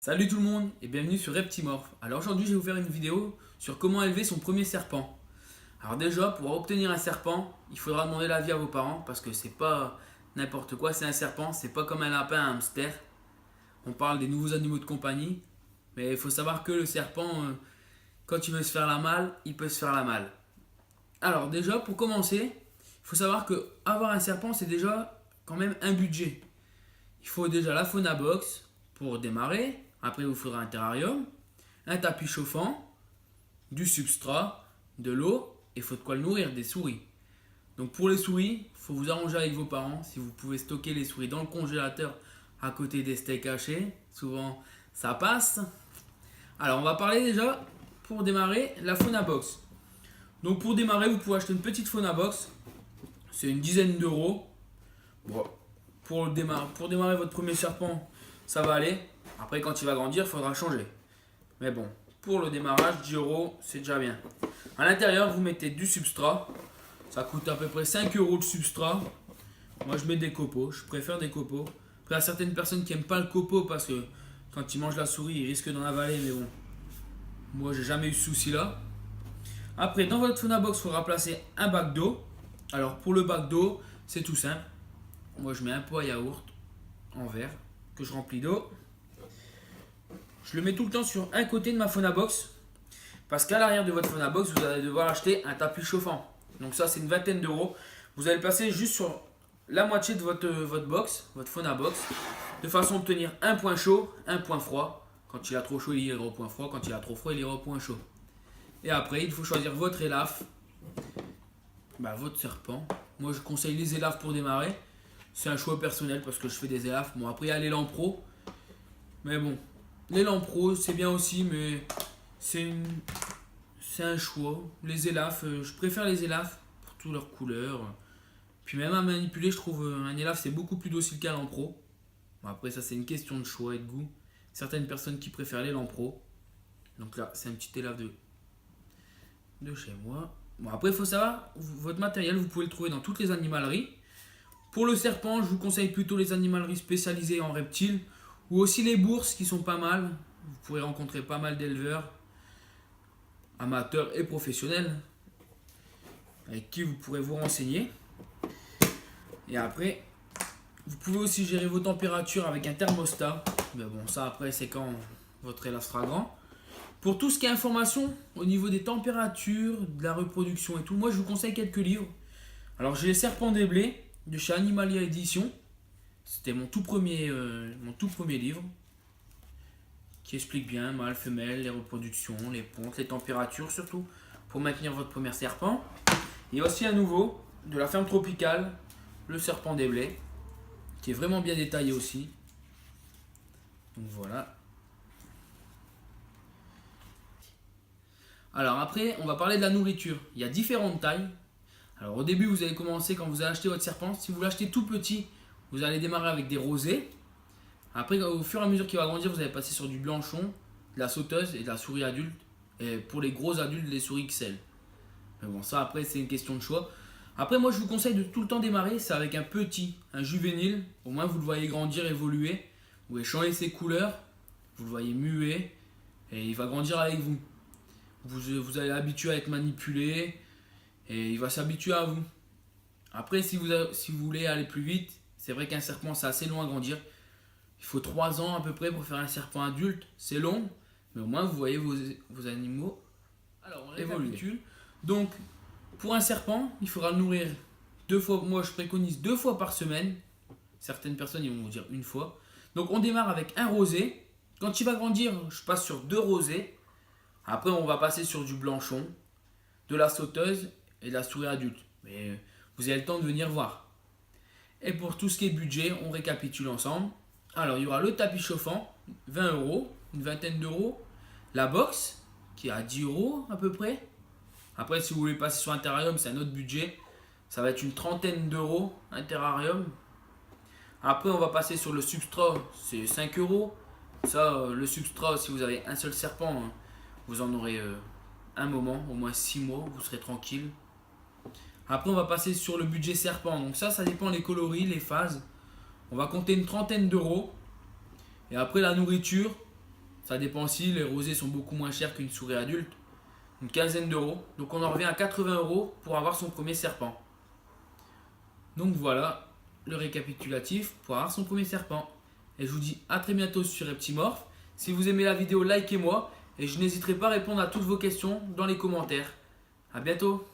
Salut tout le monde et bienvenue sur Reptimorph. Alors aujourd'hui je vais vous faire une vidéo sur comment élever son premier serpent. Alors déjà pour obtenir un serpent, il faudra demander l'avis à vos parents parce que c'est pas n'importe quoi, c'est un serpent, c'est pas comme un lapin, un hamster. On parle des nouveaux animaux de compagnie, mais il faut savoir que le serpent, quand il veut se faire la malle, il peut se faire la malle. Alors déjà pour commencer, il faut savoir que avoir un serpent c'est déjà quand même un budget. Il faut déjà la fauna box pour démarrer. Après, il vous faudra un terrarium, un tapis chauffant, du substrat, de l'eau et il faut de quoi le nourrir, des souris. Donc pour les souris, il faut vous arranger avec vos parents. Si vous pouvez stocker les souris dans le congélateur à côté des steaks hachés, souvent ça passe. Alors on va parler déjà pour démarrer la fauna box. Donc pour démarrer, vous pouvez acheter une petite fauna box. C'est une dizaine d'euros. Bon, pour démarrer votre premier serpent, ça va aller. Après, quand il va grandir, il faudra changer. Mais bon, pour le démarrage, 10 euros, c'est déjà bien. À l'intérieur, vous mettez du substrat. Ça coûte à peu près 5 euros le substrat. Moi, je mets des copeaux. Je préfère des copeaux. Après, il y a certaines personnes qui n'aiment pas le copeau parce que quand ils mangent la souris, ils risquent d'en avaler. Mais bon, moi, j'ai jamais eu ce souci-là. Après, dans votre fauna box, il faudra placer un bac d'eau. Alors, pour le bac d'eau, c'est tout simple. Moi, je mets un pot à yaourt en verre que je remplis d'eau. Je le mets tout le temps sur un côté de ma fauna box parce qu'à l'arrière de votre fauna box, vous allez devoir acheter un tapis chauffant. Donc ça, c'est une vingtaine d'euros. Vous allez le placer juste sur la moitié de votre box, votre fauna box, de façon à obtenir un point chaud, un point froid. Quand il a trop chaud, il ira au point froid. Quand il a trop froid, il ira au point chaud. Et après, il faut choisir votre élaf, votre serpent. Moi, je conseille les élafs pour démarrer. C'est un choix personnel parce que je fais des élafs. Bon, après, il y a l'élan pro. Mais bon, l'élan pro, c'est bien aussi, mais c'est un choix. Les élafs, je préfère les élafs pour toutes leurs couleurs. Puis même à manipuler, je trouve un élaf, c'est beaucoup plus docile qu'un élan pro. Bon, après, ça, c'est une question de choix et de goût. Certaines personnes qui préfèrent l'élan pro. Donc là, c'est un petit élaf de chez moi. Bon, après, il faut savoir, votre matériel, vous pouvez le trouver dans toutes les animaleries. Pour le serpent, je vous conseille plutôt les animaleries spécialisées en reptiles ou aussi les bourses qui sont pas mal. Vous pourrez rencontrer pas mal d'éleveurs, amateurs et professionnels avec qui vous pourrez vous renseigner. Et après, vous pouvez aussi gérer vos températures avec un thermostat. Mais bon, ça après, c'est quand votre élaf sera grand. Pour tout ce qui est information au niveau des températures, de la reproduction et tout, moi je vous conseille quelques livres. Alors j'ai Les Serpents des Blés de chez Animalia Édition. C'était mon tout premier livre qui explique bien mâle, femelle, les reproductions, les pontes, les températures surtout pour maintenir votre premier serpent. Il y a aussi un nouveau de la ferme tropicale, Le Serpent des Blés, qui est vraiment bien détaillé aussi. Donc voilà. Alors après, on va parler de la nourriture. Il y a différentes tailles. Alors au début, vous allez commencer quand vous allez acheter votre serpent. Si vous l'achetez tout petit, vous allez démarrer avec des rosés. Après, au fur et à mesure qu'il va grandir, vous allez passer sur du blanchon, de la sauteuse et de la souris adulte. Et pour les gros adultes, les souris XL. Mais bon, ça après, c'est une question de choix. Après, moi, je vous conseille de tout le temps démarrer. C'est avec un petit, un juvénile. Au moins, vous le voyez grandir, évoluer. Vous pouvez changer ses couleurs. Vous le voyez muer. Et il va grandir avec vous. Vous allez l'habituer à être manipulé. Et il va s'habituer à vous. Après, si vous voulez aller plus vite, c'est vrai qu'un serpent, c'est assez long à grandir. Il faut 3 ans à peu près pour faire un serpent adulte. C'est long, mais au moins vous voyez vos animaux évoluer. Donc, pour un serpent, il faudra le nourrir 2 fois. Moi, je préconise 2 fois par semaine. Certaines personnes, ils vont vous dire 1 fois. Donc, on démarre avec un rosé. Quand il va grandir, je passe sur 2 rosés. Après, on va passer sur du blanchon, de la sauteuse et de la souris adulte. Mais vous avez le temps de venir voir. Et pour tout ce qui est budget, on récapitule ensemble. Alors, il y aura le tapis chauffant, 20 euros, une vingtaine d'euros. La box, qui est à 10 euros à peu près. Après, si vous voulez passer sur un terrarium, c'est un autre budget. Ça va être une trentaine d'euros, un terrarium. Après, on va passer sur le substrat, c'est 5 euros. Ça, le substrat, si vous avez un seul serpent, vous en aurez un moment, au moins 6 mois, vous serez tranquille. Après, on va passer sur le budget serpent. Donc ça dépend les coloris, les phases. On va compter une trentaine d'euros. Et après, la nourriture, Ça dépend aussi, les rosés sont beaucoup moins chers qu'une souris adulte, une quinzaine d'euros. Donc on en revient à 80 euros pour avoir son premier serpent. Donc voilà le récapitulatif pour avoir son premier serpent. Et je vous dis à très bientôt sur Reptimorph. Si vous aimez la vidéo, likez-moi et je n'hésiterai pas à répondre à toutes vos questions dans les commentaires. A bientôt.